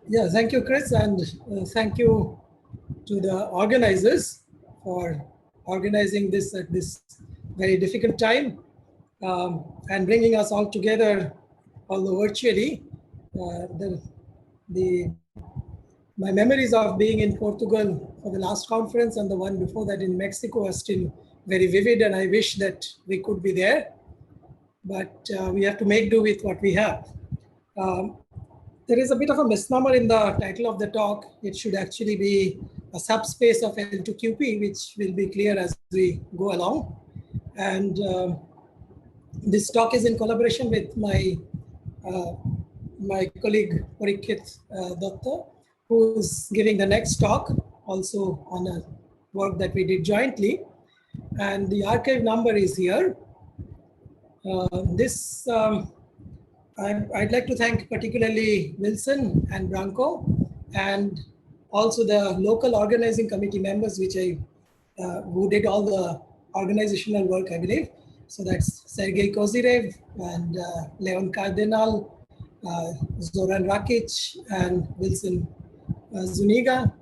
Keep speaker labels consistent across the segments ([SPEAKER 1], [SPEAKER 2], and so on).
[SPEAKER 1] Yeah, thank you, Chris, and thank you to the organizers for organizing this at this very difficult time and bringing us all together, although virtually. The my memories of being in Portugal for the last conference and the one before that in Mexico are still very vivid, and I wish that we could be there, but we have to make do with what we have. Um, there is a bit of a misnomer in the title of the talk. It should actually be a subspace of L2QP, which will be clear as we go along. And this talk is in collaboration with uh, my colleague Parikshit Datta, who is giving the next talk also on a work that we did jointly. And the archive number is here. This I'd like to thank particularly Wilson and Branko, and also the local organizing committee members, who did all the organizational work, I believe. So that's Sergei Kozirev and Leon Cardinal, Zoran Rakic, and Wilson Zuniga.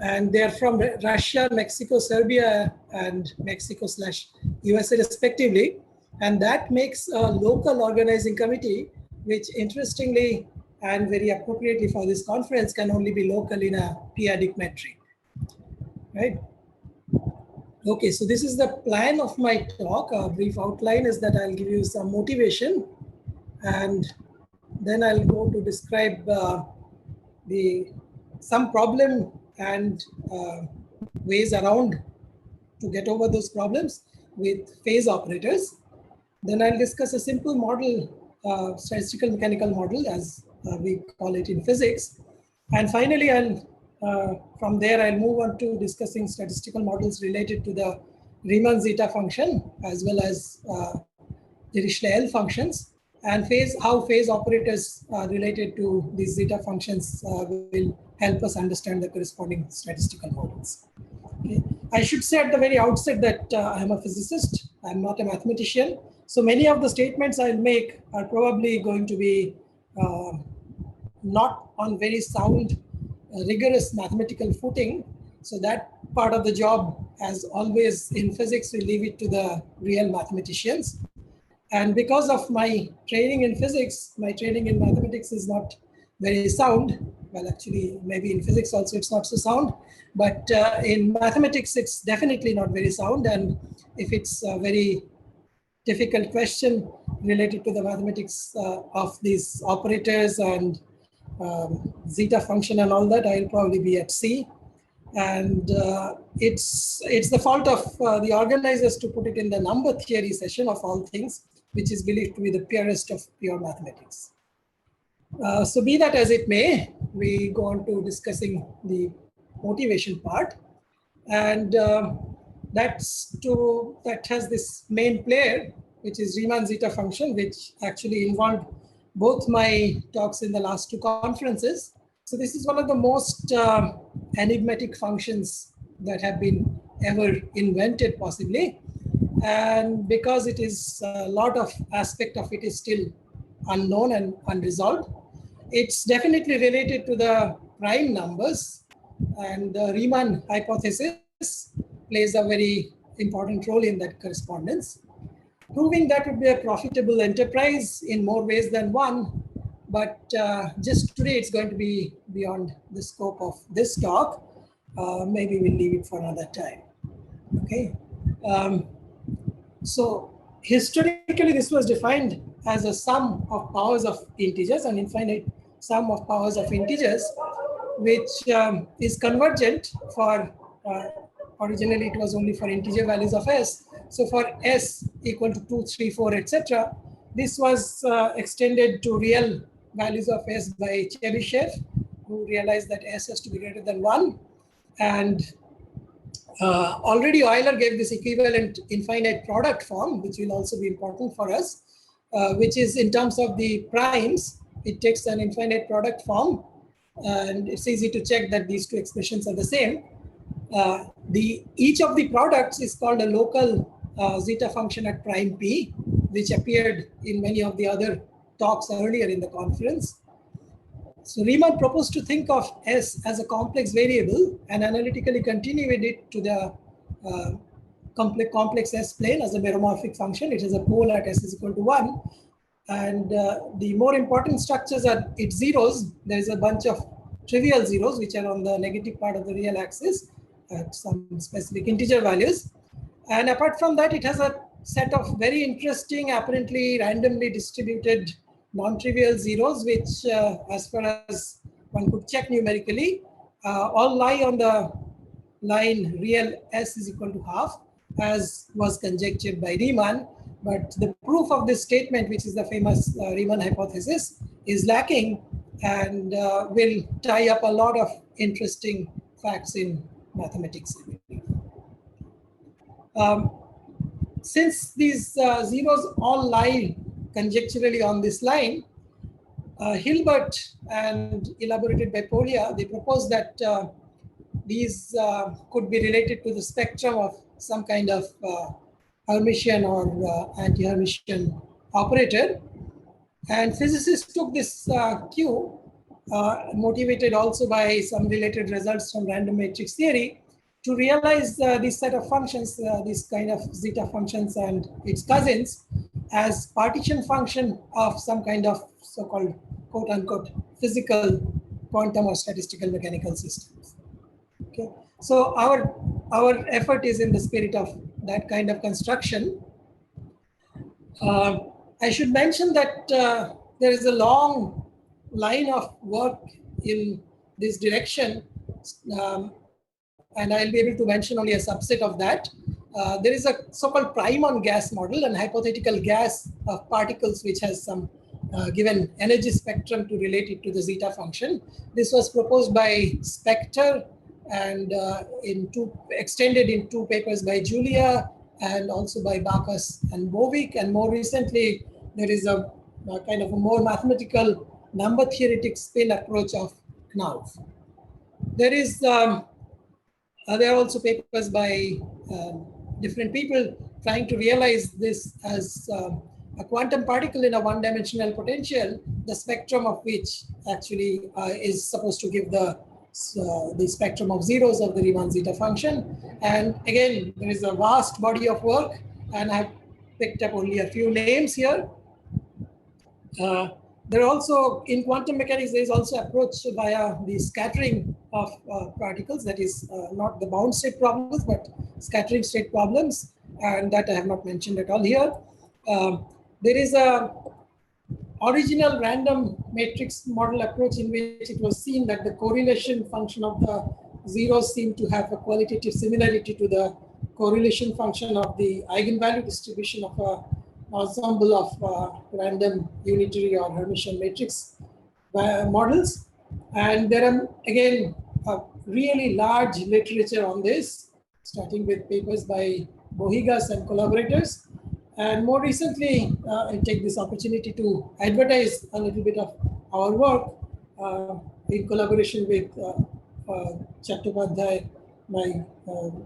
[SPEAKER 1] And they're from Russia, Mexico, Serbia, and Mexico/USA respectively. And that makes a local organizing committee, which interestingly and very appropriately for this conference can only be local in a p-adic metric, right? Okay, so this is the plan of my talk. A brief outline is that I'll give you some motivation, and then I'll go to describe some problem and ways around to get over those problems with phase operators. Then I'll discuss a simple model, statistical mechanical model, as we call it in physics. And finally, from there, I'll move on to discussing statistical models related to the Riemann zeta function, as well as Dirichlet L functions, and how phase operators related to these zeta functions will help us understand the corresponding statistical models. Okay. I should say at the very outset that I'm a physicist, I'm not a mathematician. So many of the statements I'll make are probably going to be not on very sound, rigorous mathematical footing. So that part of the job, as always in physics, we leave it to the real mathematicians. And because of my training in physics, my training in mathematics is not very sound. Well, actually, maybe in physics also it's not so sound, but in mathematics, it's definitely not very sound. And if it's a very difficult question related to the mathematics of these operators and zeta function and all that, I'll probably be at sea. And it's the fault of the organizers to put it in the number theory session of all things, which is believed to be the purest of pure mathematics. So be that as it may, we go on to discussing the motivation part. And that has this main player, which is Riemann zeta function, which actually involved both my talks in the last two conferences. So this is one of the most enigmatic functions that have been ever invented, possibly. And because it is a lot of aspect of it is still unknown and unresolved, it's definitely related to the prime numbers, and the Riemann hypothesis plays a very important role in that correspondence. Proving that would be a profitable enterprise in more ways than one, but just today it's going to be beyond the scope of this talk. Maybe we'll leave it for another time. Okay. So historically, this was defined as a sum of powers of integers, an infinite sum of powers of integers, which is convergent for, originally it was only for integer values of s. So for s equal to 2, 3, 4, etc., this was extended to real values of s by Chebyshev, who realized that s has to be greater than 1. And already Euler gave this equivalent infinite product form, which will also be important for us, which is in terms of the primes, it takes an infinite product form, and it's easy to check that these two expressions are the same. Each of the products is called a local zeta function at prime p, which appeared in many of the other talks earlier in the conference. So Riemann proposed to think of S as a complex variable and analytically continued it to the complex S plane as a meromorphic function. It has a pole at S is equal to 1. And the more important structures are its zeros. There is a bunch of trivial zeros which are on the negative part of the real axis at some specific integer values. And apart from that, it has a set of very interesting, apparently randomly distributed non-trivial zeros, which as far as one could check numerically, all lie on the line real S is equal to half, as was conjectured by Riemann. But the proof of this statement, which is the famous Riemann hypothesis, is lacking and will tie up a lot of interesting facts in mathematics. Since these zeros all lie conjecturally on this line, Hilbert and elaborated by Polya, they proposed that these could be related to the spectrum of some kind of Hermitian or anti-Hermitian operator. And physicists took this cue, motivated also by some related results from random matrix theory, to realize this set of functions, this kind of zeta functions and its cousins, as partition function of some kind of so-called quote-unquote physical quantum or statistical mechanical systems. Okay, so our effort is in the spirit of that kind of construction. I should mention that there is a long line of work in this direction, and I'll be able to mention only a subset of that. There is a so-called prime on gas model, an hypothetical gas of particles which has some given energy spectrum to relate it to the zeta function. This was proposed by Spector and extended in 2 papers by Julia and also by Bacchus and Bovic. And more recently, there is a kind of a more mathematical number theoretic spin approach of Knauf. There are also papers by different people trying to realize this as a quantum particle in a one-dimensional potential, the spectrum of which actually is supposed to give the spectrum of zeros of the Riemann zeta function. And again, there is a vast body of work, and I've picked up only a few names here. There are also, in quantum mechanics, there is also approach via the scattering of particles, that is not the bound state problems, but scattering state problems, and that I have not mentioned at all here. There is a original random matrix model approach in which it was seen that the correlation function of the zeros seemed to have a qualitative similarity to the correlation function of the eigenvalue distribution of a ensemble of random unitary or Hermitian matrix models. And there are again a really large literature on this, starting with papers by Bohigas and collaborators. And more recently, I take this opportunity to advertise a little bit of our work in collaboration with Chattopadhyay,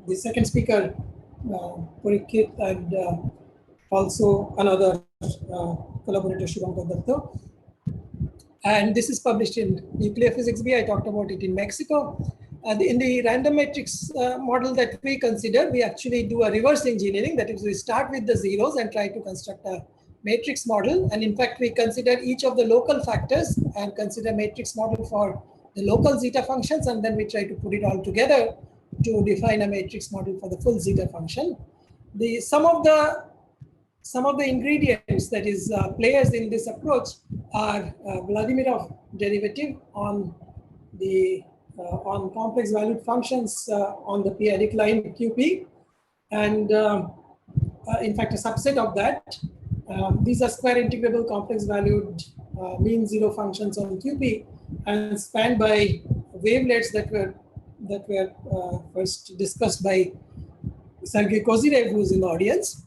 [SPEAKER 1] the second speaker, Parikshit, and also another collaborator, Shubhankar Datta. And this is published in Nuclear Physics B. I talked about it in Mexico. In the random matrix model that we consider, we actually do a reverse engineering. That is, we start with the zeros and try to construct a matrix model. And in fact, we consider each of the local factors and consider matrix model for the local zeta functions. And then we try to put it all together to define a matrix model for the full zeta function. Some of the ingredients, that is players in this approach, are Vladimiroff derivative on the on complex valued functions on the p-adic line QP, and in fact a subset of that. These are square integrable complex valued mean zero functions on QP, and spanned by wavelets that were first discussed by Sergei Kozyrev, who is in the audience.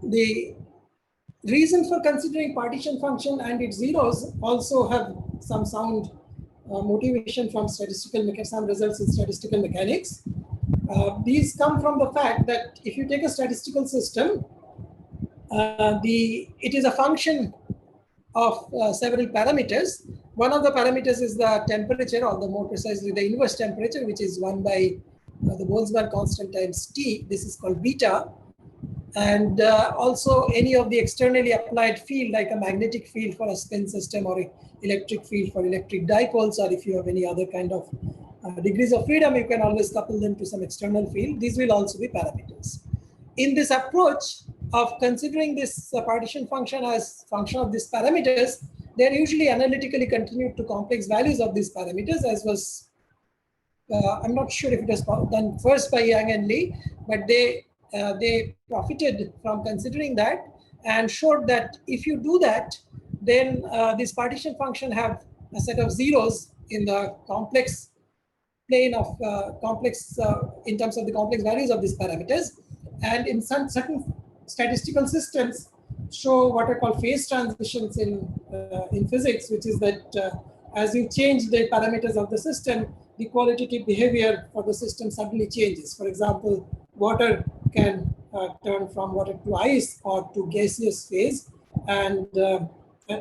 [SPEAKER 1] The reason for considering partition function and its zeros also have some sound motivation from some results in statistical mechanics. These come from the fact that if you take a statistical system, it is a function of several parameters. One of the parameters is the temperature, or the more precisely the inverse temperature, which is 1 by the Boltzmann constant times T. This is called beta. And also any of the externally applied field, like a magnetic field for a spin system, or electric field for electric dipoles, or if you have any other kind of degrees of freedom, you can always couple them to some external field. These will also be parameters. In this approach of considering this partition function as function of these parameters, they are usually analytically continued to complex values of these parameters, as was, I'm not sure if it was done first by Yang and Lee, but they profited from considering that and showed that if you do that, then this partition function have a set of zeros in the complex plane of in terms of the complex values of these parameters, and in some certain statistical systems show what are called phase transitions in physics, which is that as you change the parameters of the system, the qualitative behavior for the system suddenly changes. For example, water can turn from water to ice or to gaseous phase, and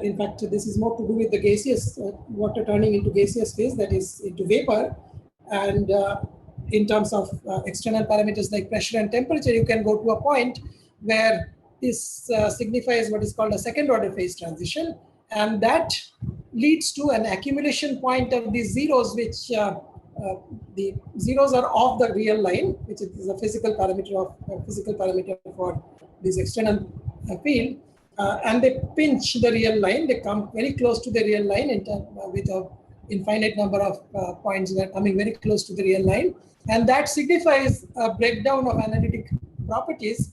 [SPEAKER 1] in fact, this is more to do with the gaseous water turning into gaseous phase, that is into vapor. And in terms of external parameters like pressure and temperature, you can go to a point where this signifies what is called a second order phase transition, and that leads to an accumulation point of these zeros, which the zeros are off the real line, which is a physical parameter for this external field, and they pinch the real line. They come very close to the real line with a infinite number of points that are coming very close to the real line, and that signifies a breakdown of analytic properties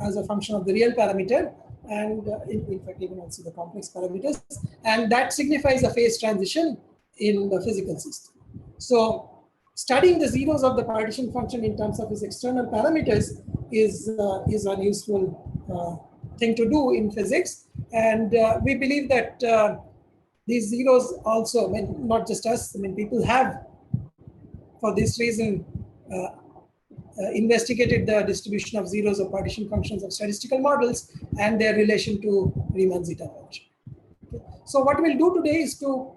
[SPEAKER 1] as a function of the real parameter, and in fact even also the complex parameters, and that signifies a phase transition in the physical system. So studying the zeros of the partition function in terms of its external parameters is a useful thing to do in physics, and we believe that these zeros also, I mean, not just us, I mean, people have, for this reason, investigated the distribution of zeros of partition functions of statistical models and their relation to Riemann zeta function. Okay. So what we'll do today is to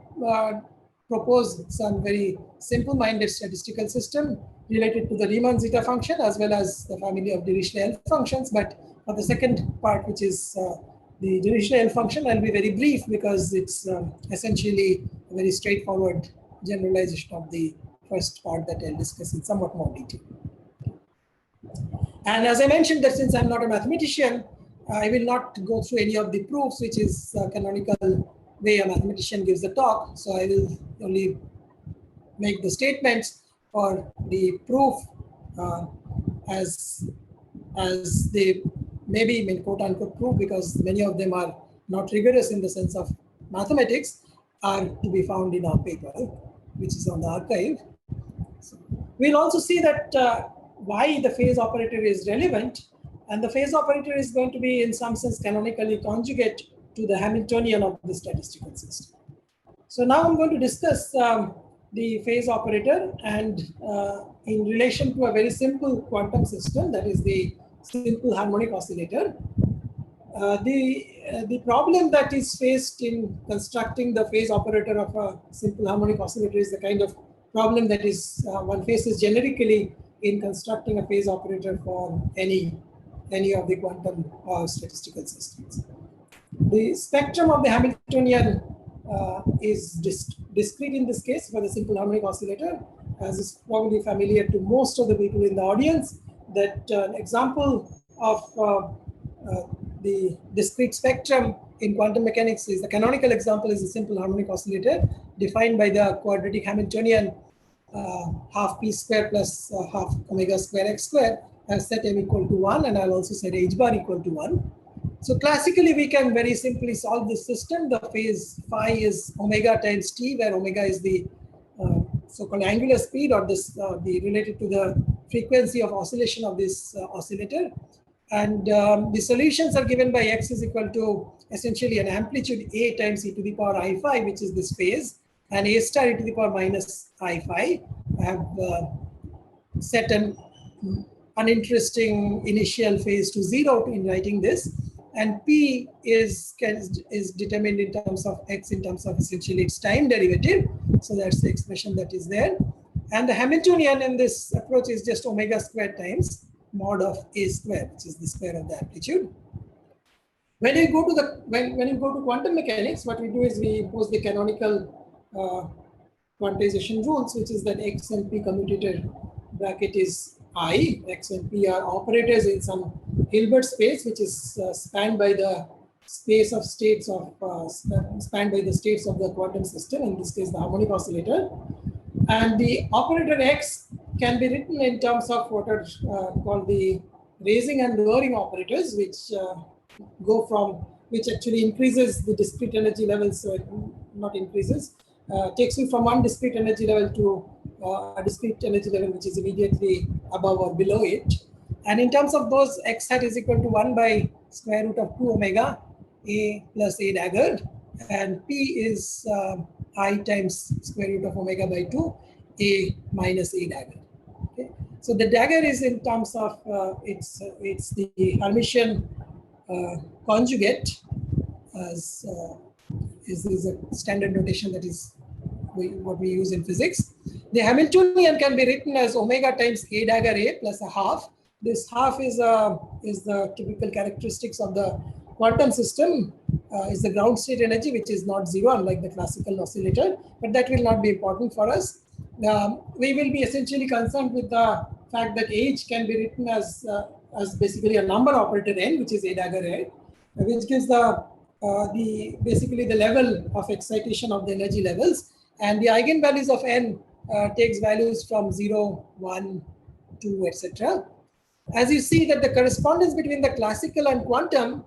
[SPEAKER 1] propose some very simple-minded statistical system related to the Riemann zeta function as well as the family of Dirichlet functions. But for the second part, which is the Dirichlet function, I'll be very brief because it's essentially a very straightforward generalization of the first part that I'll discuss in somewhat more detail. And as I mentioned, that since I'm not a mathematician, I will not go through any of the proofs, which is a canonical way a mathematician gives the talk. So I will only make the statements for the proof as they maybe mean quote unquote proof, because many of them are not rigorous in the sense of mathematics, are to be found in our paper, which is on the archive. So we'll also see that why the phase operator is relevant, and the phase operator is going to be in some sense canonically conjugate to the Hamiltonian of the statistical system. So now I'm going to discuss the phase operator and in relation to a very simple quantum system, that is the simple harmonic oscillator. The problem that is faced in constructing the phase operator of a simple harmonic oscillator is the kind of problem that is one faces generically in constructing a phase operator for any of the quantum statistical systems. The spectrum of the Hamiltonian is discrete in this case for the simple harmonic oscillator, as is probably familiar to most of the people in the audience, that an example of the discrete spectrum in quantum mechanics is the canonical example is a simple harmonic oscillator defined by the quadratic Hamiltonian half p square plus half omega square x square. I've set m equal to 1, and I'll also set h bar equal to 1. So classically, we can very simply solve this system. The phase phi is omega times t, where omega is the so-called angular speed, or this related to the frequency of oscillation of this oscillator. And the solutions are given by x is equal to essentially an amplitude a times e to the power I phi, which is this phase, and a star e to the power minus I phi. I have set an uninteresting initial phase to 0 in writing this. and P is determined in terms of X, in terms of essentially its time derivative. So that's the expression that is there. And the Hamiltonian in this approach is just omega squared times mod of A squared, which is the square of the amplitude. When you go to when you go to quantum mechanics, what we do is we impose the canonical quantization rules, which is that X and P commutator bracket is I. X and P are operators in some Hilbert space, which is spanned by the space of states of spanned by the states of the quantum system. In this case, the harmonic oscillator. And the operator X can be written in terms of what are called the raising and lowering operators, which actually increases the discrete energy levels, not increases, takes you from one discrete energy level to a discrete energy level which is immediately above or below it. And in terms of those, X hat is equal to 1 by square root of 2 omega A plus A dagger, and P is I times square root of omega by 2 A minus A dagger. Okay. So the dagger is in terms of it's the Hermitian conjugate, as is a standard notation that is what we use in physics. The Hamiltonian can be written as omega times A dagger A plus a half. This half is the typical characteristics of the quantum system, is the ground state energy, which is not zero, unlike the classical oscillator, but that will not be important for us. We will be essentially concerned with the fact that H can be written as basically a number operator n, which is A dagger A, which gives basically the level of excitation of the energy levels, and the eigenvalues of n takes values from 0, 1, 2, etc. As you see that the correspondence between the classical and quantum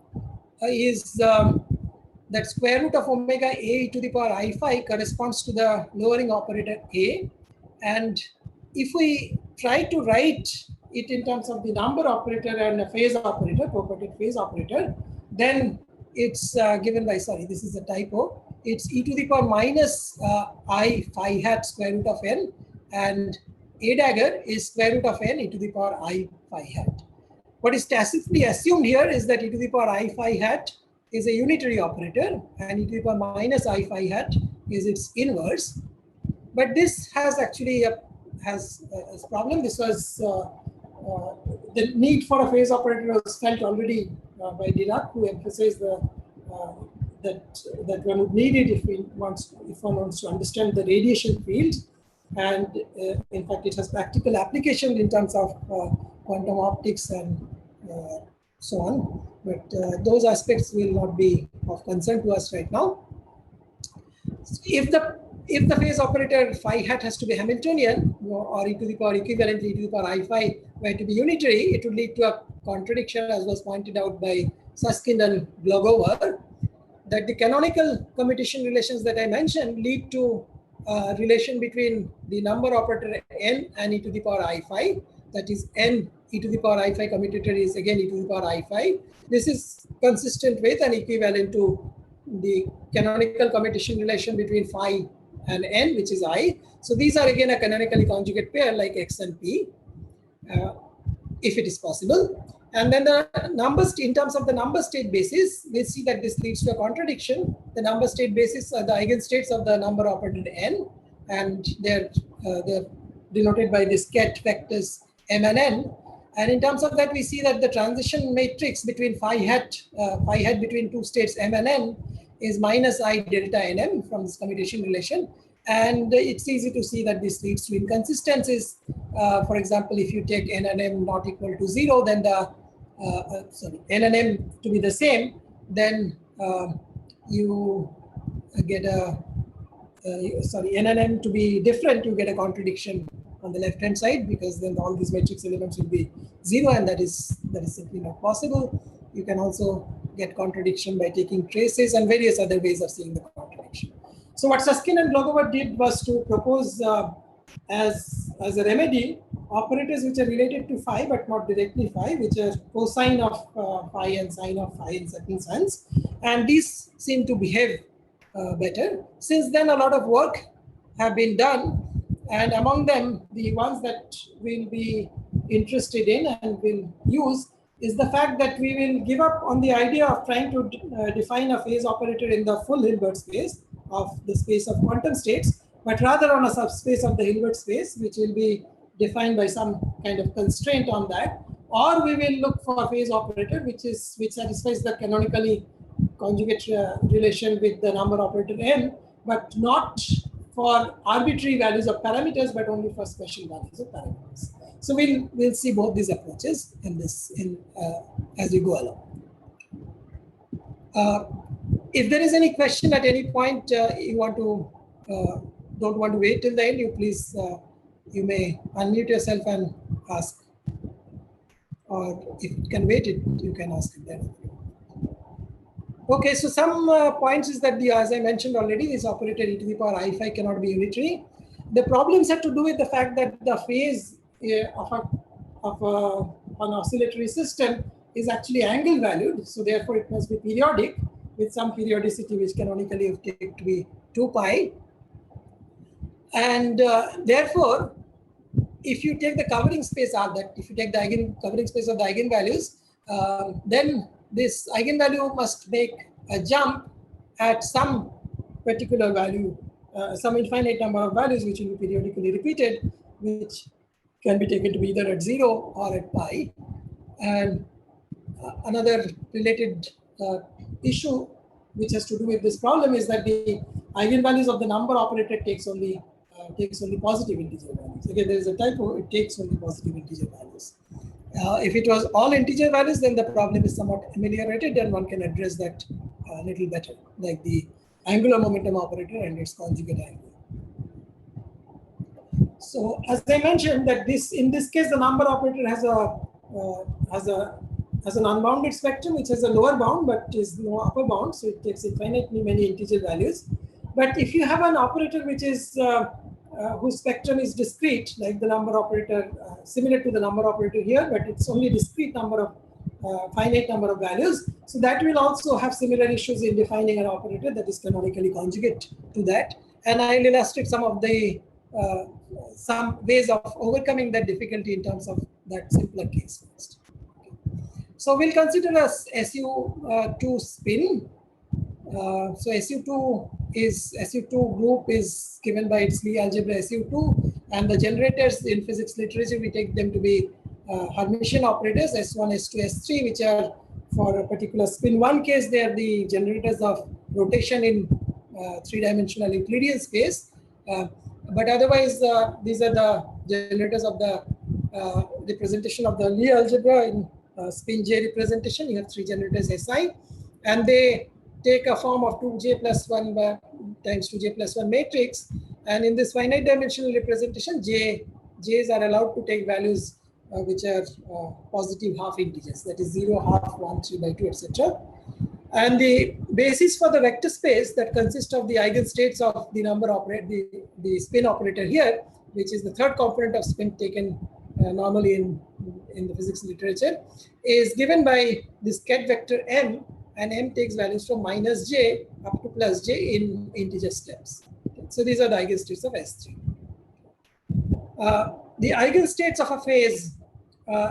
[SPEAKER 1] is that square root of omega A to the power I phi corresponds to the lowering operator A, and if we try to write it in terms of the number operator and a phase operator, property phase operator, then it's given by, sorry, this is a typo. It's e to the power minus I phi hat square root of n, and A dagger is square root of n e to the power I phi hat. What is tacitly assumed here is that e to the power I phi hat is a unitary operator, and e to the power minus I phi hat is its inverse. But this has actually a problem. This was the need for a phase operator was felt already by Dirac, who emphasized that one would need it if one wants to understand the radiation field, and in fact it has practical application in terms of quantum optics and so on. But those aspects will not be of concern to us right now. If the phase operator phi hat has to be Hamiltonian, or e to the power equivalent e to the power I phi were to be unitary, it would lead to a contradiction, as was pointed out by Susskind and Glogover, that the canonical commutation relations that I mentioned lead to a relation between the number operator n and e to the power I phi. That is, n e to the power I phi commutator is again e to the power I phi. This is consistent with and equivalent to the canonical commutation relation between phi and n, which is I. So these are again a canonically conjugate pair like X and P, if it is possible. And then the numbers, in terms of the number state basis, we'll see that this leads to a contradiction. The number state basis are the eigenstates of the number operator n, and they're denoted by this ket vectors m and n. And in terms of that, we see that the transition matrix between phi hat between two states m and n is minus I delta nm from this commutation relation. And it's easy to see that this leads to inconsistencies. For example, if you take n and m not equal to 0, then the n and m to be the same, then you get a n and m to be different, you get a contradiction on the left hand side, because then all these matrix elements will be 0, and that is simply not possible. You can also get contradiction by taking traces and various other ways of seeing the contradiction. So what Susskind and Glogover did was to propose as a remedy operators which are related to phi but not directly phi, which are cosine of phi and sine of phi in certain sense, and these seem to behave better. Since then, a lot of work have been done, and among them, the ones that we'll be interested in and will use is the fact that we will give up on the idea of trying to define a phase operator in the full Hilbert space of the space of quantum states, but rather on a subspace of the Hilbert space, which will be defined by some kind of constraint on that. Or we will look for a phase operator which satisfies the canonically conjugate relation with the number operator n, but not for arbitrary values of parameters, but only for special values of parameters. So we'll see both these approaches as we go along. If there is any question at any point you want to don't want to wait till the end, you may unmute yourself and ask. Or if you can wait, you can ask it then. Okay, so some points is that as I mentioned already, this operator e to the power I phi cannot be unitary. The problems have to do with the fact that the phase of an oscillatory system is actually angle valued. So therefore, it must be periodic with some periodicity, which canonically take to be 2 pi. And therefore, if you take the covering space R, that if you take the covering space of the eigenvalues, then this eigenvalue must make a jump at some particular value, some infinite number of values which will be periodically repeated, which can be taken to be either at 0 or at pi. And another related issue which has to do with this problem is that the eigenvalues of the number operator takes only positive integer values. Again, there is a typo, it takes only positive integer values. If it was all integer values, then the problem is somewhat ameliorated and one can address that a little better, like the angular momentum operator and its conjugate angle. So as I mentioned that in this case, the number operator has an unbounded spectrum, which has a lower bound, but is no upper bound. So it takes infinitely many integer values. But if you have an operator which is whose spectrum is discrete, like the number operator, similar to the number operator here, but it's only discrete number of finite number of values. So that will also have similar issues in defining an operator that is canonically conjugate to that. And I'll illustrate some of the some ways of overcoming that difficulty in terms of that simpler case first. So we'll consider a SU2 spin. So SU2 group is given by its Lie algebra SU2, and the generators in physics literature, we take them to be Hermitian operators S1, S2, S3, which are for a particular spin 1 case, they are the generators of rotation in three-dimensional Euclidean space. But otherwise, these are the generators of the representation of the Lie algebra in spin J representation. You have 3 generators SI, and they take a form of 2j plus 1 times 2j plus 1 matrix. And in this finite dimensional representation, j's are allowed to take values which are positive half integers, that is 0, half, 1, 3 by 2, etc. And the basis for the vector space that consists of the eigenstates of the number operator, the spin operator here, which is the third component of spin taken normally in the physics literature, is given by this ket vector m, and m takes values from minus j up to plus j in integer steps. Okay. So these are the eigenstates of S3. The eigenstates of a phase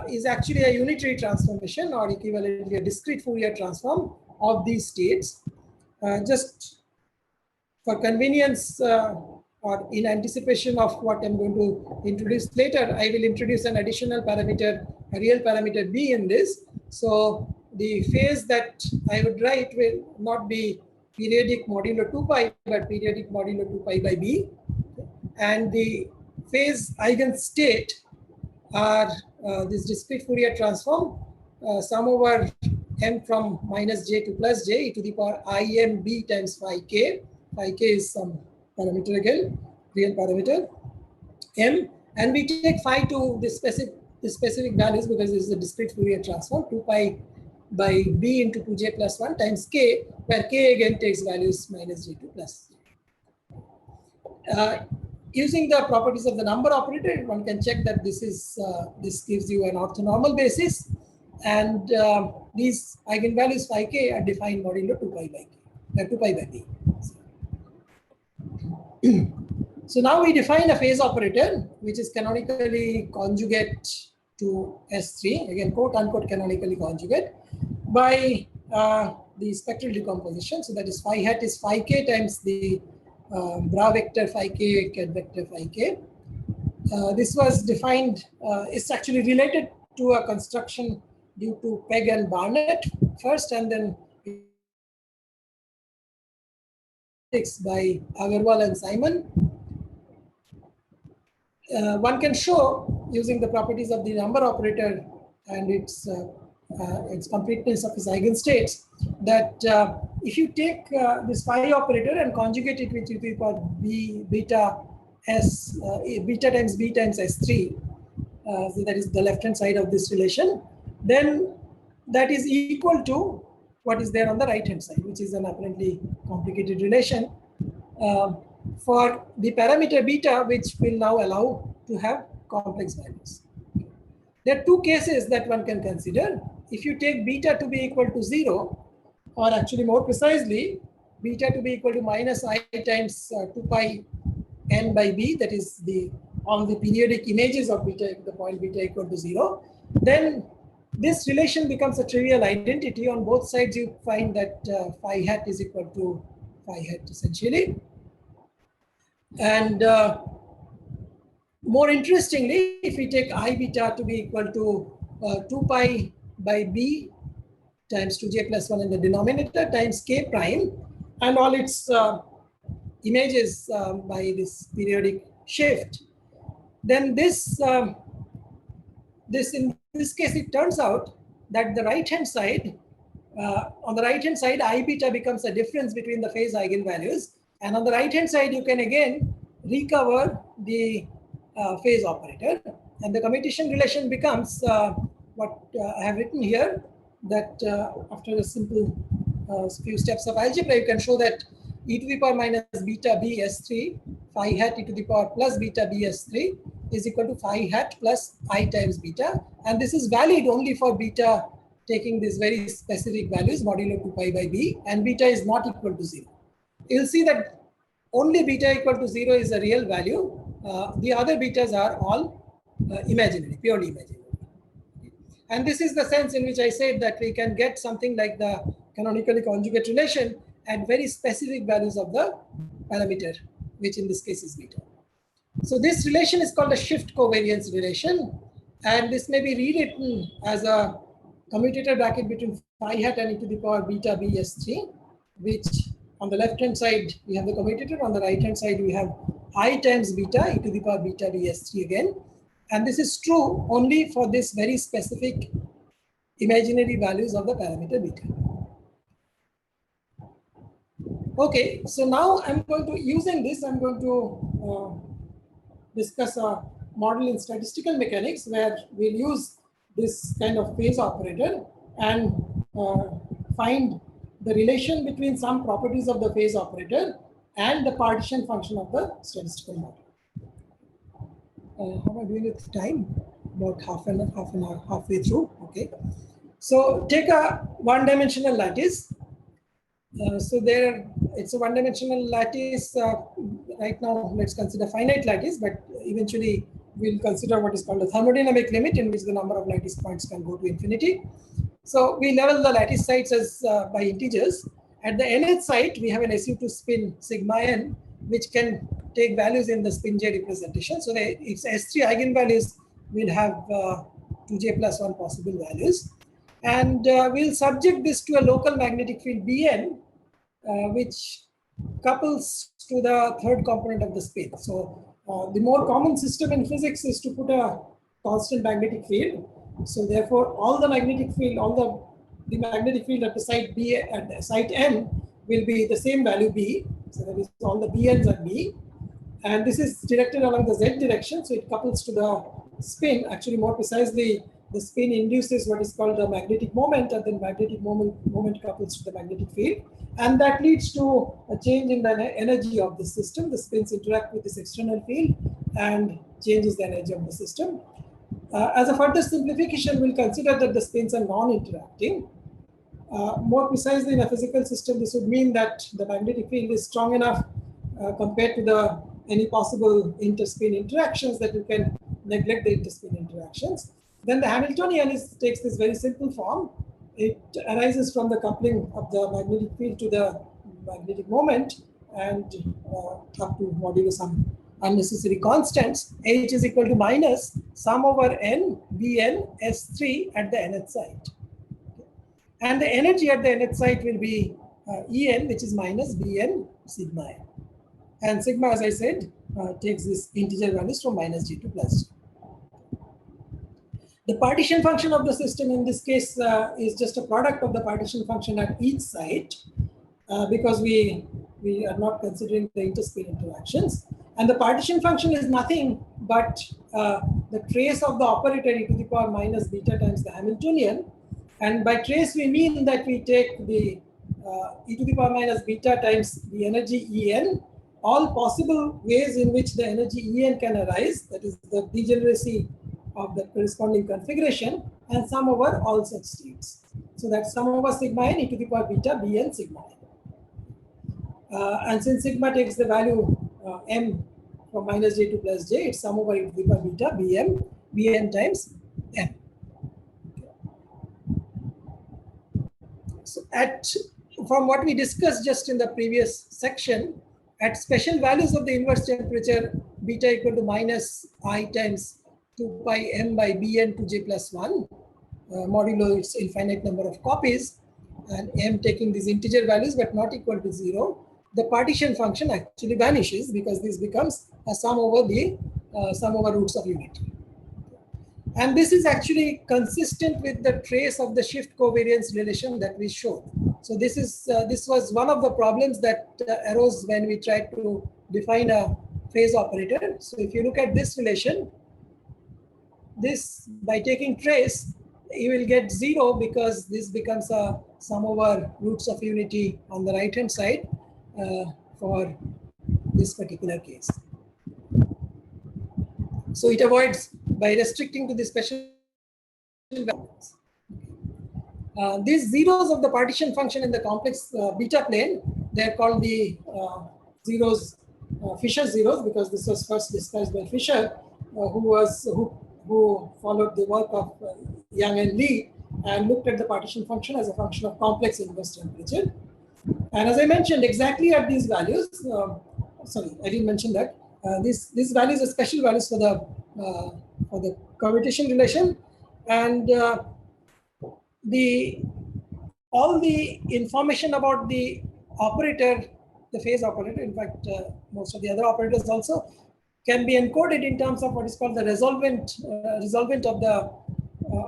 [SPEAKER 1] is actually a unitary transformation, or equivalently a discrete Fourier transform of these states. Just for convenience or in anticipation of what I'm going to introduce later, I will introduce an additional parameter, a real parameter b in this. So the phase that I would write will not be periodic modulo 2 pi, but periodic modulo 2 pi by b. And the phase eigenstate are this discrete Fourier transform, sum over m from minus j to plus j e to the power imb times phi k. Phi k is some parameter again, real parameter m, and we take phi to the specific values because this is a discrete Fourier transform, 2 pi by b into 2j plus 1 times k, where k again takes values minus j to plus j. Using the properties of the number operator, one can check that this gives you an orthonormal basis, and these eigenvalues phi k are defined modulo 2 pi by k, 2 pi by b. So now we define a phase operator which is canonically conjugate to S3, again quote unquote canonically conjugate, by the spectral decomposition. So that is phi hat is phi k times the bra vector phi k, ket vector phi k. This was defined, it's actually related to a construction due to Pegg and Barnett first, and then by Agarwal and Simon. One can show using the properties of the number operator and its completeness of its eigenstates that if you take this phi operator and conjugate it with e power b beta s beta times b times s3, so that is the left hand side of this relation, then that is equal to what is there on the right hand side, which is an apparently complicated relation for the parameter beta, which will now allow to have complex values. There are two cases that one can consider. If you take beta to be equal to 0, or actually more precisely, beta to be equal to minus I times 2 pi n by b, that is all the periodic images of beta, the point beta equal to 0, then this relation becomes a trivial identity. On both sides, you find that phi hat is equal to phi hat essentially. And more interestingly, if we take I beta to be equal to 2 pi by b times 2j plus 1 in the denominator times k prime and all its images by this periodic shift, then this in this case it turns out that the right hand side, on the right hand side I beta becomes a difference between the phase eigenvalues, and on the right hand side you can again recover the phase operator, and the commutation relation becomes what I have written here, that after a simple few steps of algebra you can show that e to the power minus beta b s3 phi hat e to the power plus beta b s3 is equal to phi hat plus I times beta, and this is valid only for beta taking these very specific values modulo 2 pi by b, and beta is not equal to 0. You'll see that only beta equal to 0 is a real value. The other betas are all imaginary, purely imaginary. And this is the sense in which I said that we can get something like the canonically conjugate relation at very specific values of the parameter, which in this case is beta. So this relation is called a shift covariance relation, and this may be rewritten as a commutator bracket between phi hat and e to the power beta b s3, which on the left hand side we have the commutator, on the right hand side we have I times beta e to the power beta b s3 again, and this is true only for this very specific imaginary values of the parameter beta. Okay, so now I'm going to, using this, I'm going to discuss a model in statistical mechanics where we'll use this kind of phase operator and find the relation between some properties of the phase operator and the partition function of the statistical model. How am I doing with time? About half an hour, halfway through. Okay. So take a one-dimensional lattice. So there, it's a one-dimensional lattice. Right now, let's consider finite lattice, but eventually we'll consider what is called a thermodynamic limit, in which the number of lattice points can go to infinity. So we level the lattice sites as by integers. At the nth site, we have an SU2 spin sigma n, which can take values in the spin j representation. So its S3 eigenvalues will have 2j plus 1 possible values. And we'll subject this to a local magnetic field Bn, which couples to the third component of the spin. So the more common system in physics is to put a constant magnetic field. So therefore, all the magnetic field, all the magnetic field at the site B, at the site n, will be the same value B. So that is, all the Bn's are B. And this is directed along the Z direction. So it couples to the spin. Actually, more precisely, the spin induces what is called a magnetic moment, and then magnetic moment couples to the magnetic field. And that leads to a change in the energy of the system. The spins interact with this external field and changes the energy of the system. As a further simplification, we'll consider that the spins are non-interacting. More precisely, in a physical system, this would mean that the magnetic field is strong enough compared to any possible interspin interactions that you can neglect the interspin interactions. Then the Hamiltonian takes this very simple form. It arises from the coupling of the magnetic field to the magnetic moment and up to modulo some unnecessary constants. H is equal to minus sum over n Bn S3 at the nth site. And the energy at the nth site will be En, which is minus Bn sigma n. And sigma, as I said, takes this integer values from minus G to plus G. The partition function of the system in this case is just a product of the partition function at each site because we are not considering the interspin interactions. And the partition function is nothing but the trace of the operator e to the power minus beta times the Hamiltonian. And by trace, we mean that we take the e to the power minus beta times the energy En, all possible ways in which the energy En can arise, that is the degeneracy of the corresponding configuration, and sum over all such states. So that's sum over sigma n e to the power beta Bn sigma n. And since sigma takes the value m from minus j to plus j, it's sum over e to the power beta Bn times m. So from what we discussed just in the previous section, at special values of the inverse temperature, beta equal to minus I times 2 pi m by Bn to j plus 1, modulo its infinite number of copies, and m taking these integer values but not equal to 0, the partition function actually vanishes because this becomes a sum over the sum over roots of unity. And this is actually consistent with the trace of the shift covariance relation that we showed. So this was one of the problems that arose when we tried to define a phase operator. So if you look at this relation, this by taking trace, you will get 0 because this becomes a sum over roots of unity on the right hand side for this particular case. So it avoids by restricting to the special values. These zeros of the partition function in the complex beta plane, they are called the zeros, Fisher zeros, because this was first discussed by Fisher, who followed the work of Yang and Lee and looked at the partition function as a function of complex inverse temperature. And as I mentioned, exactly at these values, sorry, I didn't mention that. These values are special values for the commutation relation, and all the information about the operator, the phase operator, in fact, most of the other operators also, can be encoded in terms of what is called the resolvent of the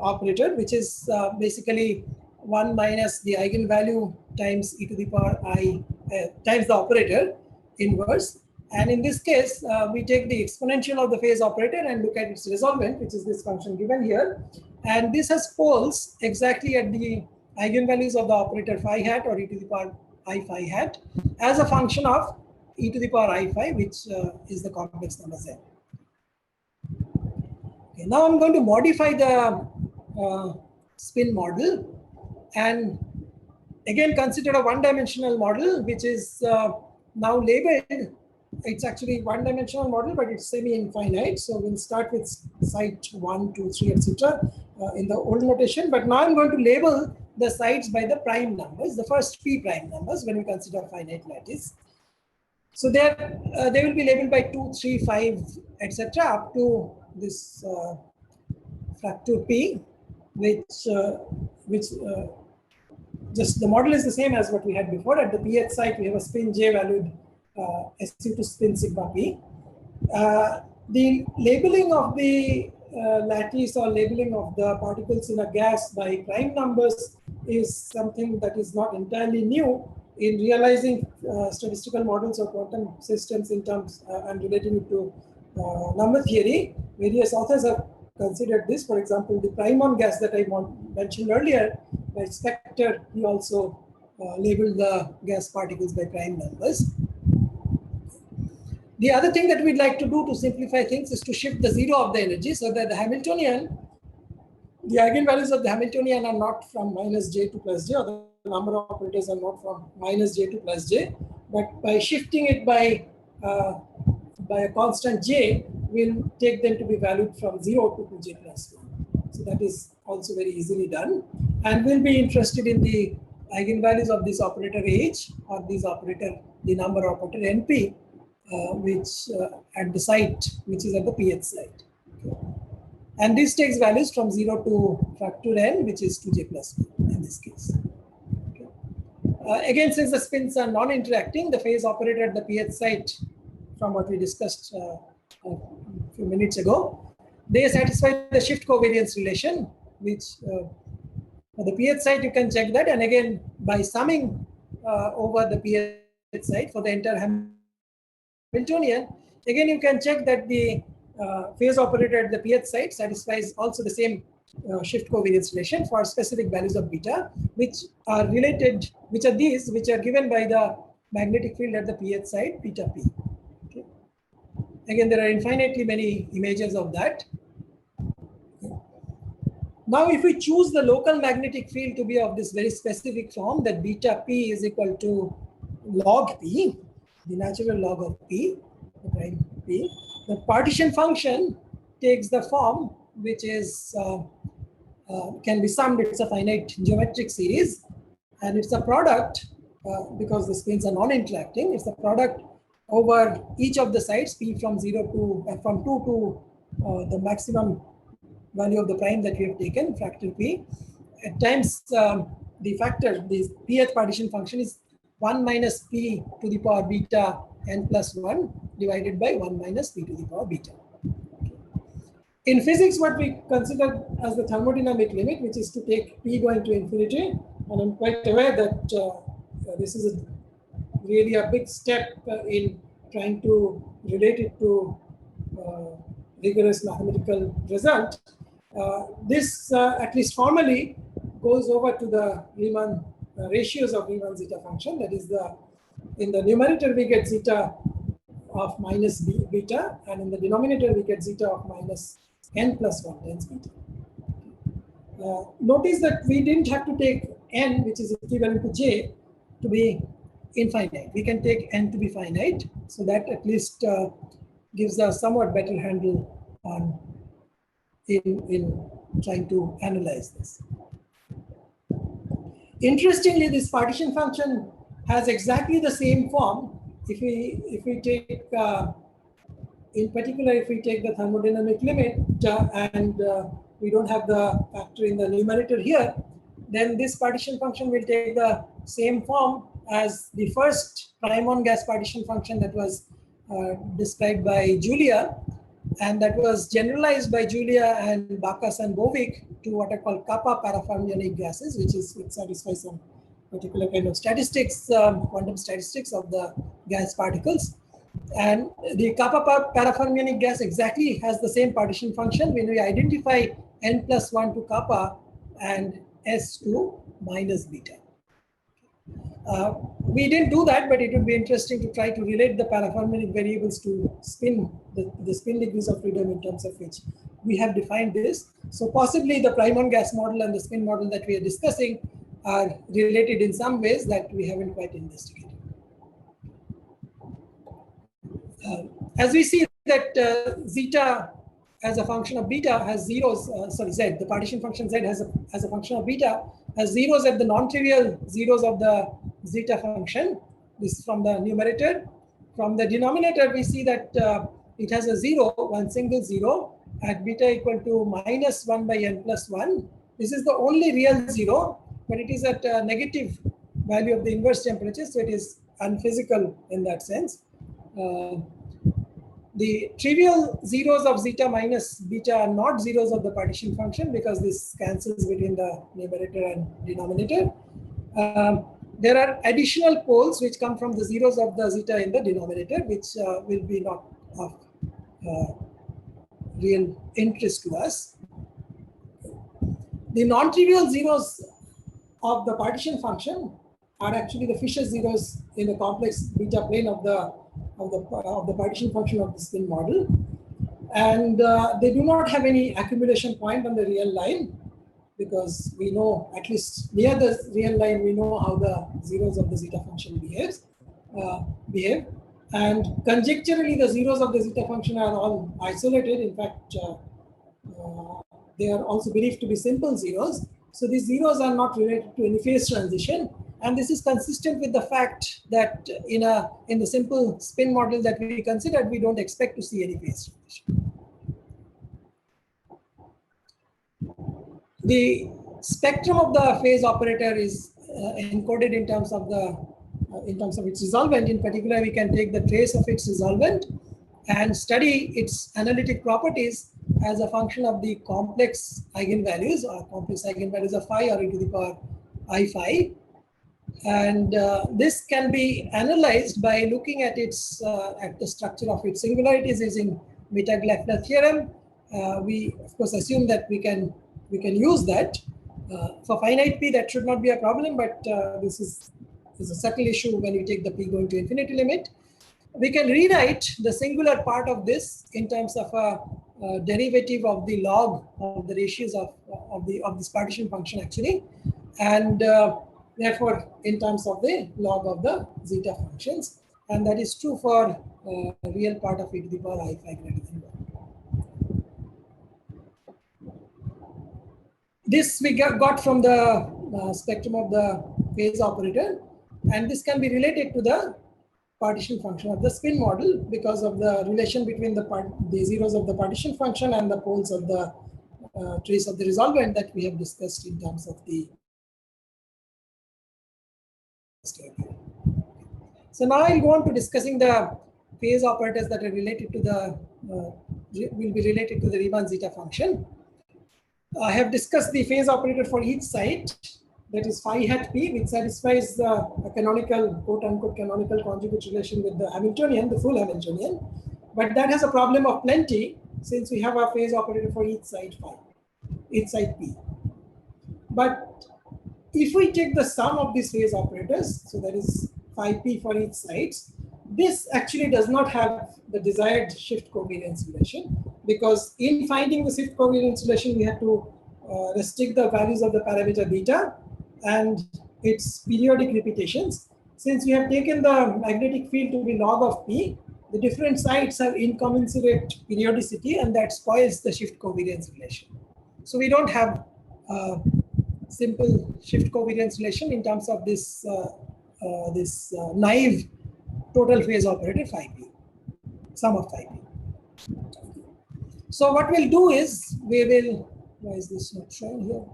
[SPEAKER 1] operator, which is basically 1 minus the eigenvalue times e to the power I times the operator inverse. And in this case, we take the exponential of the phase operator and look at its resolvent, which is this function given here. And this has poles exactly at the eigenvalues of the operator phi hat or e to the power I phi hat as a function of e to the power I phi, which is the complex number z. Okay, now I'm going to modify the spin model and again consider a one-dimensional model, which is now labeled. It's actually one-dimensional model, but it's semi-infinite. So we'll start with site 1, 2, 3, etc. In the old notation. But now I'm going to label the sites by the prime numbers, the first p prime numbers when we consider finite lattice. So they will be labeled by 2, 3, 5, etc. up to this fracture p, which just the model is the same as what we had before. At the pth site, we have a spin j valued SU to spin sigma p. The labeling of the lattice or labeling of the particles in a gas by prime numbers is something that is not entirely new in realizing statistical models of quantum systems in terms and relating it to number theory. Various authors have considered this. For example, the Primon gas that I mentioned earlier by Spector, he also labeled the gas particles by prime numbers. The other thing that we'd like to do to simplify things is to shift the zero of the energy so that the Hamiltonian, the eigenvalues of the Hamiltonian are not from minus j to plus j, or the number of operators are not from minus j to plus j, but by shifting it by a constant j, we'll take them to be valued from 0 to 2j plus 1. So that is also very easily done. And we'll be interested in the eigenvalues of this operator H or this operator, the number operator NP, which at the site, which is at the pH site. Okay. And this takes values from 0 to factor n, which is 2j plus 1 in this case. Okay. Again, since the spins are non-interacting, the phase operator at the pH site, from what we discussed a few minutes ago, they satisfy the shift covariance relation, which for the pH site, you can check that. And again, by summing over the pH site for the entire Hamiltonian, again, you can check that the phase operator at the pH site satisfies also the same shift covariance relation for specific values of beta, which are related, which are given by the magnetic field at the pH site, beta P. Okay. Again, there are infinitely many images of that. Now, if we choose the local magnetic field to be of this very specific form, that beta P is equal to log P, the natural log of P, the prime P, the partition function takes the form which is can be summed. It's a finite geometric series, and it's a product because the spins are non-interacting. It's a product over each of the sides P from 0 to from 2 to the maximum value of the prime that we have taken, factor P. At times, the factor, the pH partition function is 1 minus P to the power beta n plus 1 divided by 1 minus P to the power beta. In physics, what we consider as the thermodynamic limit, which is to take P going to infinity, and I'm quite aware that this is really a big step in trying to relate it to rigorous mathematical result. This, at least formally, goes over to the Riemann ratios of Riemann zeta function. That is, in the numerator we get zeta of minus beta, and in the denominator we get zeta of minus n plus 1 times beta. Notice that we didn't have to take n, which is equivalent to j, to be infinite. We can take n to be finite, so that at least gives a somewhat better handle on in trying to analyze this. Interestingly, this partition function has exactly the same form if we take in particular, if we take the thermodynamic limit and we don't have the factor in the numerator here, then this partition function will take the same form as the first Riemann gas partition function that was described by Julia, and that was generalized by Julia and Backus and Bovik to what are called kappa parafermionic gases, which satisfies some particular kind of statistics, quantum statistics of the gas particles. And the kappa parafermionic gas exactly has the same partition function when we identify n plus 1 to kappa and s to minus beta. We didn't do that, but it would be interesting to try to relate the parafermionic variables to spin, the spin degrees of freedom in terms of which we have defined this. So possibly the Riemann gas model and the spin model that we are discussing are related in some ways that we haven't quite investigated. As we see that zeta as a function of beta has zeros, z, the partition function z as a function of beta has zeros at the non-trivial zeros of the zeta function. This is from the numerator. From the denominator, we see that it has a zero, one single zero at beta equal to minus 1 by n plus 1. This is the only real zero, but it is at a negative value of the inverse temperature, so it is unphysical in that sense. The trivial zeros of zeta minus beta are not zeros of the partition function because this cancels between the numerator and denominator. There are additional poles which come from the zeros of the zeta in the denominator, which will be not of real interest to us. The non-trivial zeros of the partition function are actually the Fisher zeros in the complex beta plane of the partition function of the spin model, and they do not have any accumulation point on the real line, because we know, at least near the real line, we know how the zeros of the zeta function behave, and conjecturally the zeros of the zeta function are all isolated. In fact, they are also believed to be simple zeros. So these zeros are not related to any phase transition. And this is consistent with the fact that in the simple spin model that we considered, we don't expect to see any phase transition. The spectrum of the phase operator is encoded in terms of its resolvent. In particular, we can take the trace of its resolvent and study its analytic properties as a function of the complex eigenvalues or complex eigenvalues of phi or e to the power I phi. And this can be analyzed by looking at at the structure of its singularities using Mittag-Leffler theorem. We of course assume that we can use that for finite p. That should not be a problem, but this is a subtle issue when you take the p going to infinity limit. We can rewrite the singular part of this in terms of a derivative of the log of the ratios of this partition function actually, and therefore in terms of the log of the zeta functions, and that is true for real part of e to the power I phi greater than 1. This we got from the spectrum of the phase operator, and this can be related to the partition function of the spin model because of the relation between the zeros of the partition function and the poles of the trace of the resolvent that we have discussed in terms of the. So now I'll go on to discussing the phase operators that are related to will be related to the Riemann zeta function. I have discussed the phase operator for each site, that is phi hat p, which satisfies a canonical, quote unquote, canonical conjugate relation with the Hamiltonian, the full Hamiltonian. But that has a problem of plenty since we have a phase operator for each site phi, each site p. But if we take the sum of these phase operators, so that is phi p for each site, this actually does not have the desired shift covariance relation, because in finding the shift covariance relation, we have to restrict the values of the parameter beta and its periodic repetitions. Since we have taken the magnetic field to be log of p, the different sites have incommensurate periodicity, and that spoils the shift covariance relation. So we don't have simple shift covariance relation in terms of this naive total phase operator phi p, sum of phi p. So what we'll do is why is this not showing here?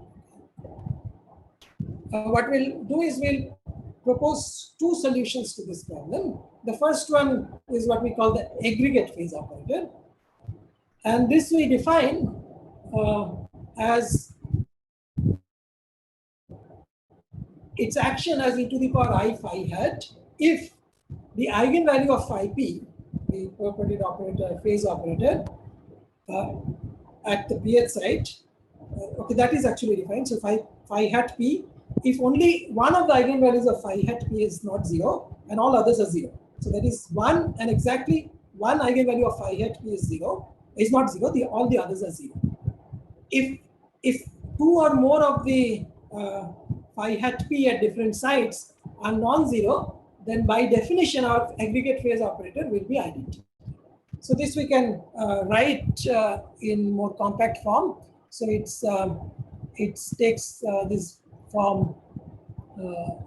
[SPEAKER 1] What we'll do is we'll propose two solutions to this problem. The first one is what we call the aggregate phase operator, and this we define as its action as e to the power I phi hat if the eigenvalue of phi p, the purported operator, phase operator, at the pth site, okay, that is actually defined. So phi hat p, if only one of the eigenvalues of phi hat p is not 0 and all others are 0. So that is one, and exactly one eigenvalue of phi hat p is not 0, all the others are 0. If two or more of the phi hat p at different sites are non-zero, then by definition our aggregate phase operator will be identical. So this we can write in more compact form. So it takes this form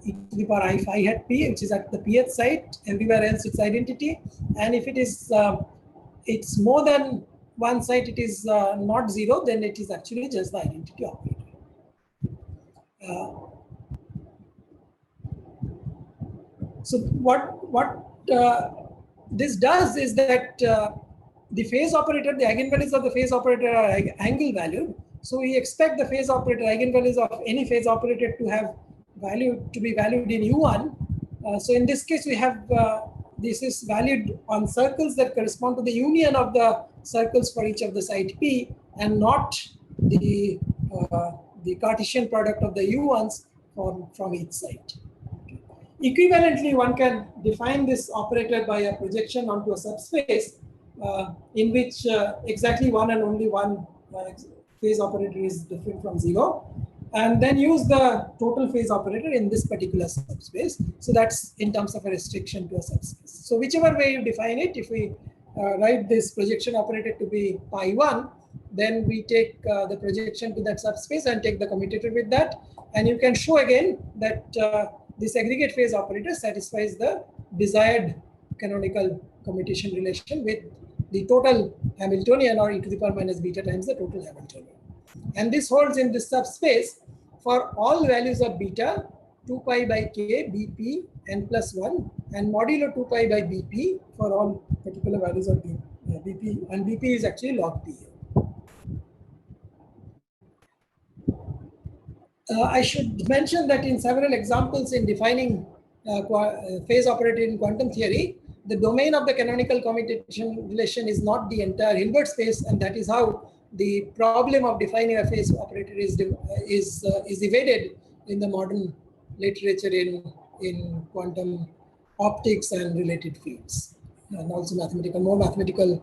[SPEAKER 1] e to the power I phi hat p, which is at the pth site. Everywhere else it's identity, and if it is it's more than one site, it is not 0, then it is actually just the identity operator. So what this does is that the phase operator, the eigenvalues of the phase operator are angle valued. So we expect the phase operator, eigenvalues of any phase operator to be valued in U1. So in this case, we have this is valued on circles that correspond to the union of the circles for each of the site P, and not the Cartesian product of the U1s from each site. Equivalently, one can define this operator by a projection onto a subspace in which exactly one and only one phase operator is different from 0, and then use the total phase operator in this particular subspace. So that's in terms of a restriction to a subspace. So whichever way you define it, if we write this projection operator to be pi1, then we take the projection to that subspace and take the commutator with that. And you can show again that this aggregate phase operator satisfies the desired canonical commutation relation with the total Hamiltonian, or e to the power minus beta times the total Hamiltonian. And this holds in this subspace for all values of beta, 2 pi by k bp n plus 1, and modulo 2 pi by bp for all particular values of bp, and bp is actually log p. I should mention that in several examples in defining phase operator in quantum theory, the domain of the canonical commutation relation is not the entire Hilbert space, and that is how the problem of defining a phase operator is evaded in the modern literature in quantum optics and related fields, and also more mathematical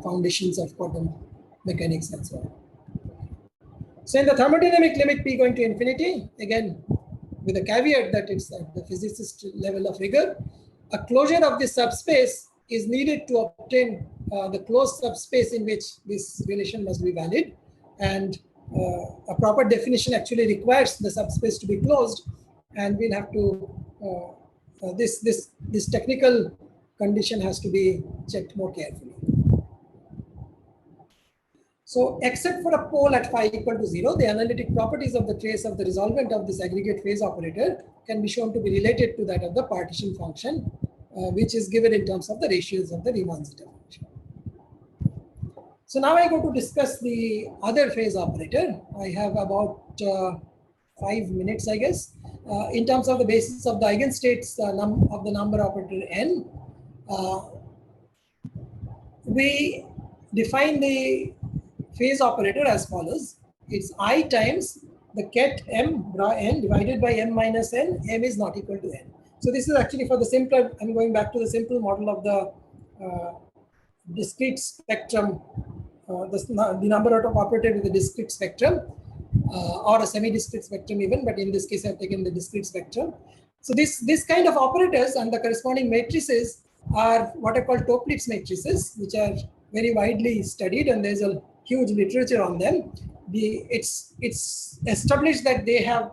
[SPEAKER 1] foundations of quantum mechanics and so on. So in the thermodynamic limit p going to infinity, again with a caveat that it's at the physicist level of rigor, a closure of this subspace is needed to obtain the closed subspace in which this relation must be valid, and a proper definition actually requires the subspace to be closed, and we'll have to this technical condition has to be checked more carefully. So except for a pole at phi equal to 0, the analytic properties of the trace of the resolvent of this aggregate phase operator can be shown to be related to that of the partition function, which is given in terms of the ratios of the Riemann zeta function. So now I go to discuss the other phase operator. I have about 5 minutes, I guess. In terms of the basis of the eigenstates of the number operator n, we define the phase operator as follows. It's I times the ket m bra n divided by m minus n. M is not equal to n. So this is actually for the simpler, I'm going back to the simple model of the discrete spectrum, the number of operator with a discrete spectrum, or a semi-discrete spectrum even, but in this case I've taken the discrete spectrum. So this kind of operators and the corresponding matrices are what are called Toeplitz matrices, which are very widely studied, and there's a huge literature on them. It's established that they have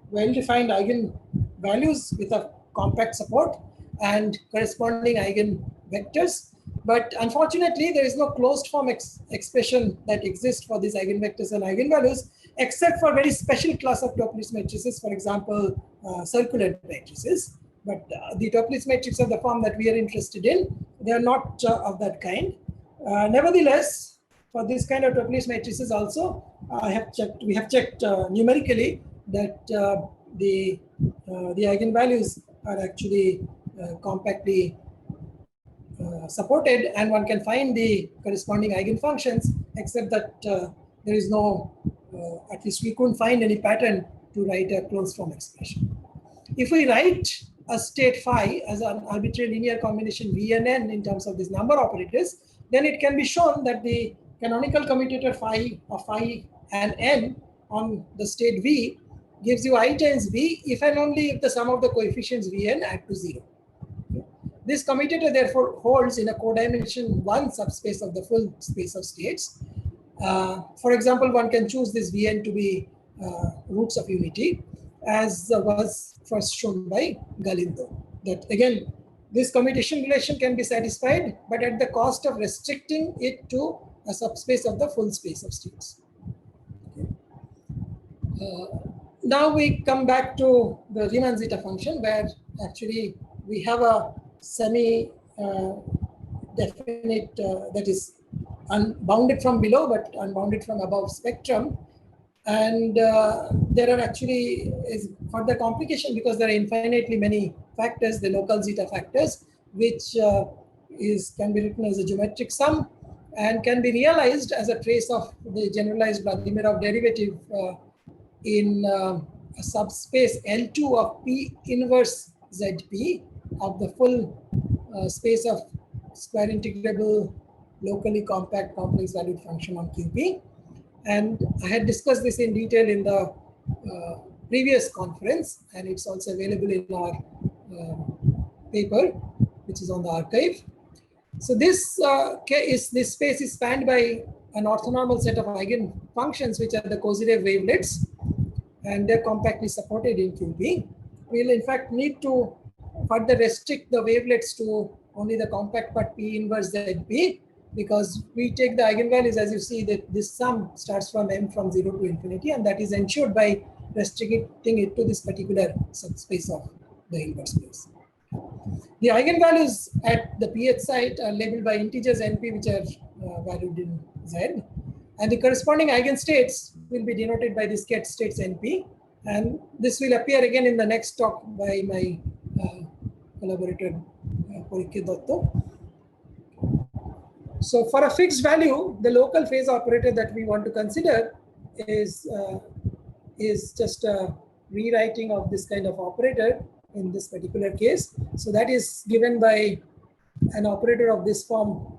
[SPEAKER 1] well-defined eigenvalues with a compact support and corresponding eigenvectors. But unfortunately, there is no closed form expression that exists for these eigenvectors and eigenvalues, except for very special class of Toeplitz matrices, for example, circular matrices. But the Toeplitz matrices of the form that we are interested in, they are not of that kind. Nevertheless, for this kind of Toeplitz matrices also, we have checked numerically that the eigenvalues are actually compactly supported, and one can find the corresponding eigenfunctions, except that there is no, at least we couldn't find any pattern to write a closed form expression. If we write a state phi as an arbitrary linear combination v and n in terms of these number operators, then it can be shown that the canonical commutator phi of phi and n on the state v gives you I times v if and only if the sum of the coefficients v n add to 0. This commutator therefore holds in a codimension 1 subspace of the full space of states. For example, one can choose this Vn to be roots of unity, as was first shown by Galindo. That again, this commutation relation can be satisfied, but at the cost of restricting it to a subspace of the full space of states. Now we come back to the Riemann zeta function, where actually we have a semi-definite, that is unbounded from below but unbounded from above spectrum. And there are actually further complication because there are infinitely many factors, the local zeta factors, which can be written as a geometric sum and can be realized as a trace of the generalized Vladimirov derivative in a subspace L2 of P inverse ZP of the full space of square integrable locally compact complex valued function on QP. And I had discussed this in detail in the previous conference, and it's also available in our paper, which is on the archive. So this space is spanned by an orthonormal set of eigenfunctions, which are the Kozyrev wavelets, and they're compactly supported in QP. We'll in fact need to further restrict the wavelets to only the compact part P inverse ZP, because we take the eigenvalues, as you see, that this sum starts from M from 0 to infinity, and that is ensured by restricting it to this particular subspace of the Hilbert space. The eigenvalues at the pH site are labeled by integers NP, which are valued in Z, and the corresponding eigenstates will be denoted by the ket states NP, and this will appear again in the next talk by my collaborator Parikshit Datta. So for a fixed value, the local phase operator that we want to consider is just a rewriting of this kind of operator in this particular case. So that is given by an operator of this form,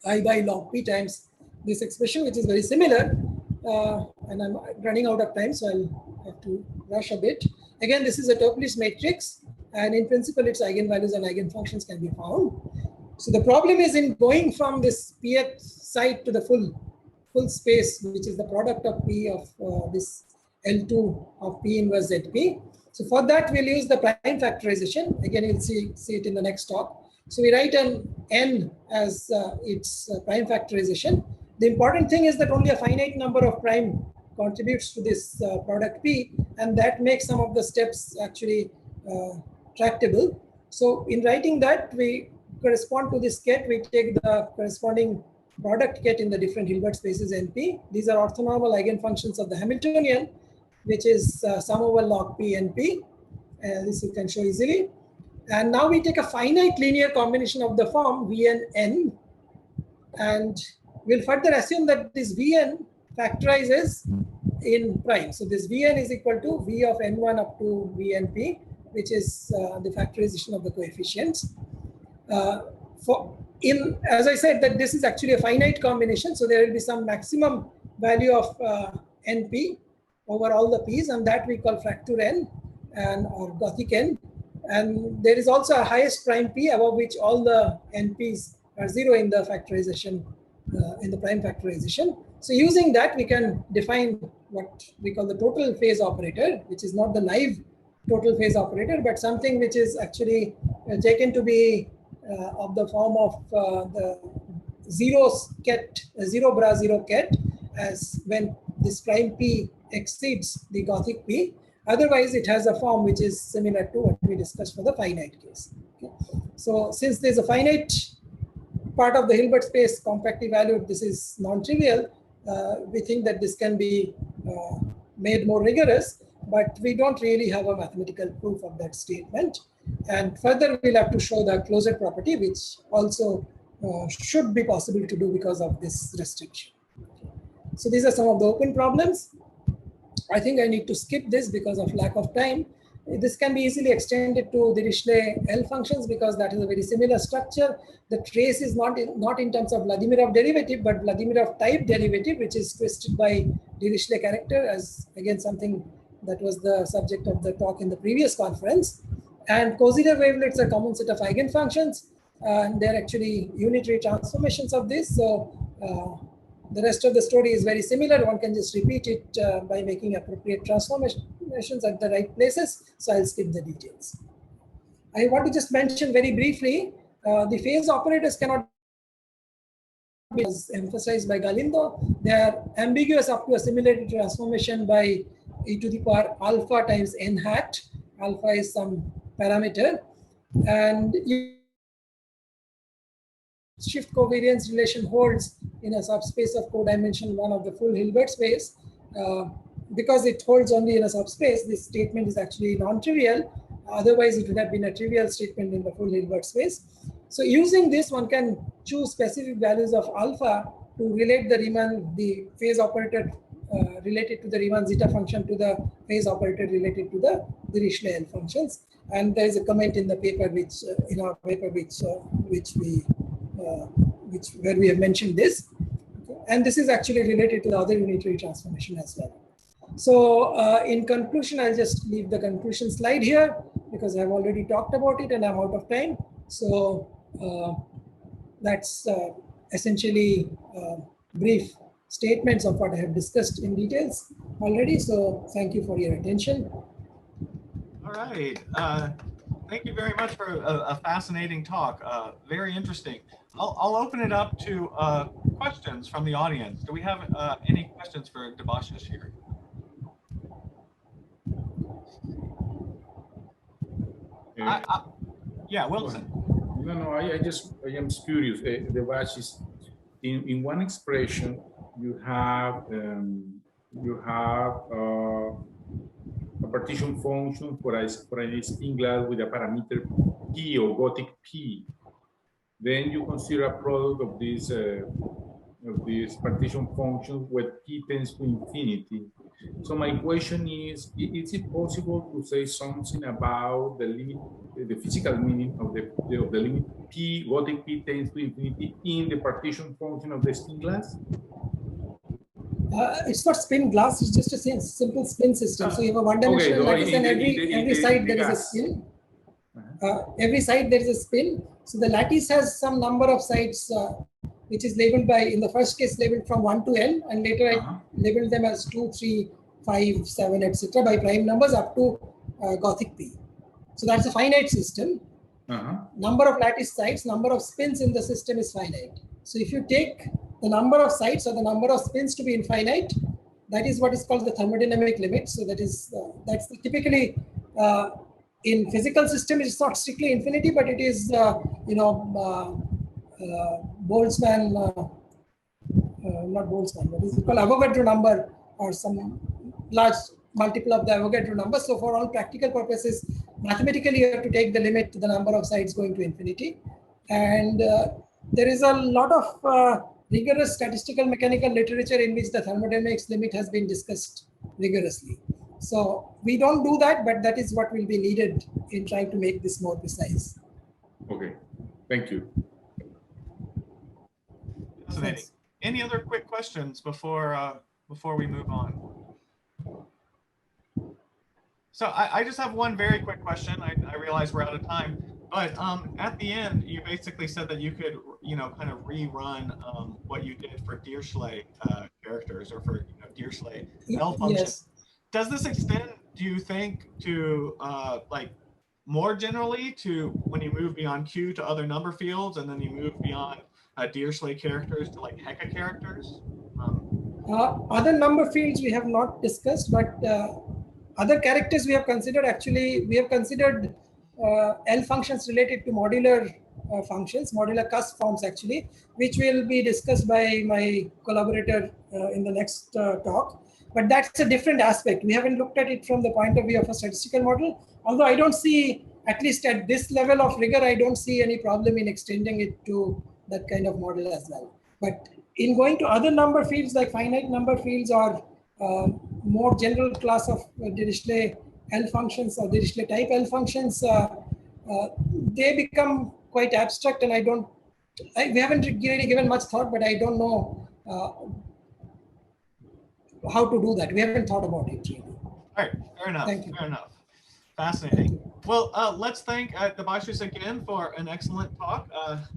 [SPEAKER 1] I by log P times this expression, which is very similar. And I'm running out of time, so I'll have to rush a bit. Again, this is a Toeplitz matrix, and in principle, its eigenvalues and eigenfunctions can be found. So the problem is in going from this pth site to the full space, which is the product of P of this L2 of P inverse ZP. So for that, we'll use the prime factorization. Again, you'll see it in the next talk. So we write an N as its prime factorization. The important thing is that only a finite number of prime contributes to this product P, and that makes some of the steps actually tractable. So in writing that, we correspond to this ket, we take the corresponding product ket in the different Hilbert spaces NP. These are orthonormal eigenfunctions of the Hamiltonian, which is sum over log P NP. This you can show easily. And now we take a finite linear combination of the form Vn n, and we'll further assume that this Vn factorizes in prime. So this Vn is equal to V of n1 up to Vnp, which is the factorization of the coefficients. As I said, that this is actually a finite combination, so there will be some maximum value of np over all the p's, and that we call fracture n or Gothic n. And there is also a highest prime p above which all the np's are 0 in the factorization, in the prime factorization. So using that, we can define what we call the total phase operator, which is not the live total phase operator, but something which is actually taken to be of the form of the zero bra zero ket, as when this prime p exceeds the Gothic p. Otherwise, it has a form which is similar to what we discussed for the finite case. Okay. So since there's a finite part of the Hilbert space compactly valued, this is non-trivial. We think that this can be made more rigorous, but we don't really have a mathematical proof of that statement. And further, we'll have to show the closure property, which also should be possible to do because of this restriction. So these are some of the open problems. I think I need to skip this because of lack of time. This can be easily extended to the Dirichlet L functions because that is a very similar structure. The trace is not in terms of Vladimирov derivative, but Vladimírov type derivative, which is twisted by Dirichlet character, as again something that was the subject of the talk in the previous conference. And Kozyrev wavelets are common set of eigenfunctions, and they're actually unitary transformations of this. So the rest of the story is very similar. One can just repeat it by making appropriate transformations at the right places. So I'll skip the details. I want to just mention very briefly, the phase operators cannot be as emphasized by Galindo. They are ambiguous up to a similarity transformation by e to the power alpha times n hat. Alpha is some parameter. And shift covariance relation holds in a subspace of codimension 1 of the full Hilbert space. Because it holds only in a subspace, this statement is actually non-trivial. Otherwise, it would have been a trivial statement in the full Hilbert space. So using this, one can choose specific values of alpha to relate the Riemann, the phase operator related to the Riemann zeta function to the phase operator related to the Dirichlet L functions. And there is a comment in the paper, which in our paper, where we have mentioned this. Okay. And this is actually related to the other unitary transformation as well. So in conclusion, I'll just leave the conclusion slide here because I've already talked about it and I'm out of time. So that's essentially brief statements of what I have discussed in details already. So thank you for your attention.
[SPEAKER 2] All right. Thank you very much for a fascinating talk. Very interesting. I'll open it up to questions from the audience. Do we have any questions for Debashis here? Yeah, Wilson.
[SPEAKER 3] No, I am just curious. Debashis, in one expression, you have a partition function for a spin glass with a parameter P or Gothic P. Then you consider a product of these partition functions where P tends to infinity. So my question is it possible to say something about the limit, the physical meaning of the limit P, Gothic P tends to infinity in the partition function of the spin glass?
[SPEAKER 1] It's not spin glass, it's just a simple spin system. So you have a one-dimensional lattice, and every side there is a spin. Every side there is a spin. So the lattice has some number of sides, which is labeled by, in the first case, labeled from 1 to n, and later I labeled them as 2, 3, 5, 7, etc. by prime numbers up to Gothic P. So that's a finite system. Number of lattice sides, number of spins in the system is finite. So if you take the number of sides or the number of spins to be infinite, that is what is called the thermodynamic limit. So that is that's typically in physical system, it's not strictly infinity, but it is Boltzmann, not Boltzmann, but it's called Avogadro number or some large multiple of the Avogadro number. So for all practical purposes, mathematically you have to take the limit to the number of sides going to infinity. And there is a lot of rigorous statistical mechanical literature in which the thermodynamics limit has been discussed rigorously. So we don't do that, but that is what will be needed in trying to make this more precise.
[SPEAKER 3] Okay, thank you.
[SPEAKER 2] Fascinating. Any other quick questions before we move on? So I just have one very quick question. I realize we're out of time, but at the end, you basically said that you could, kind of rerun what you did for Dirichlet characters or for Dirichlet L functions.
[SPEAKER 1] Yes.
[SPEAKER 2] Does this extend, do you think, to like more generally to when you move beyond Q to other number fields, and then you move beyond Dirichlet characters to like Hecke characters?
[SPEAKER 1] Other number fields we have not discussed, but other characters we have considered. Actually, we have considered L functions related to modular functions, modular cusp forms actually, which will be discussed by my collaborator in the next talk. But that's a different aspect. We haven't looked at it from the point of view of a statistical model. Although I don't see, at least at this level of rigor, I don't see any problem in extending it to that kind of model as well. But in going to other number fields like finite number fields or more general class of Dirichlet L functions or Dirichlet type L functions, they become quite abstract, and we haven't really given much thought, but I don't know how to do that. We haven't thought about it really.
[SPEAKER 2] All right, fair enough.
[SPEAKER 1] Thank you.
[SPEAKER 2] Fair enough. Fascinating. Well, let's thank Debashis again for an excellent talk.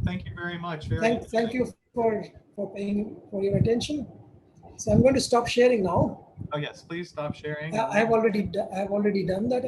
[SPEAKER 2] Thank you very much.
[SPEAKER 1] Thank you for your attention. So I'm going to stop sharing now.
[SPEAKER 2] Oh yes, please stop sharing.
[SPEAKER 1] I have already done that.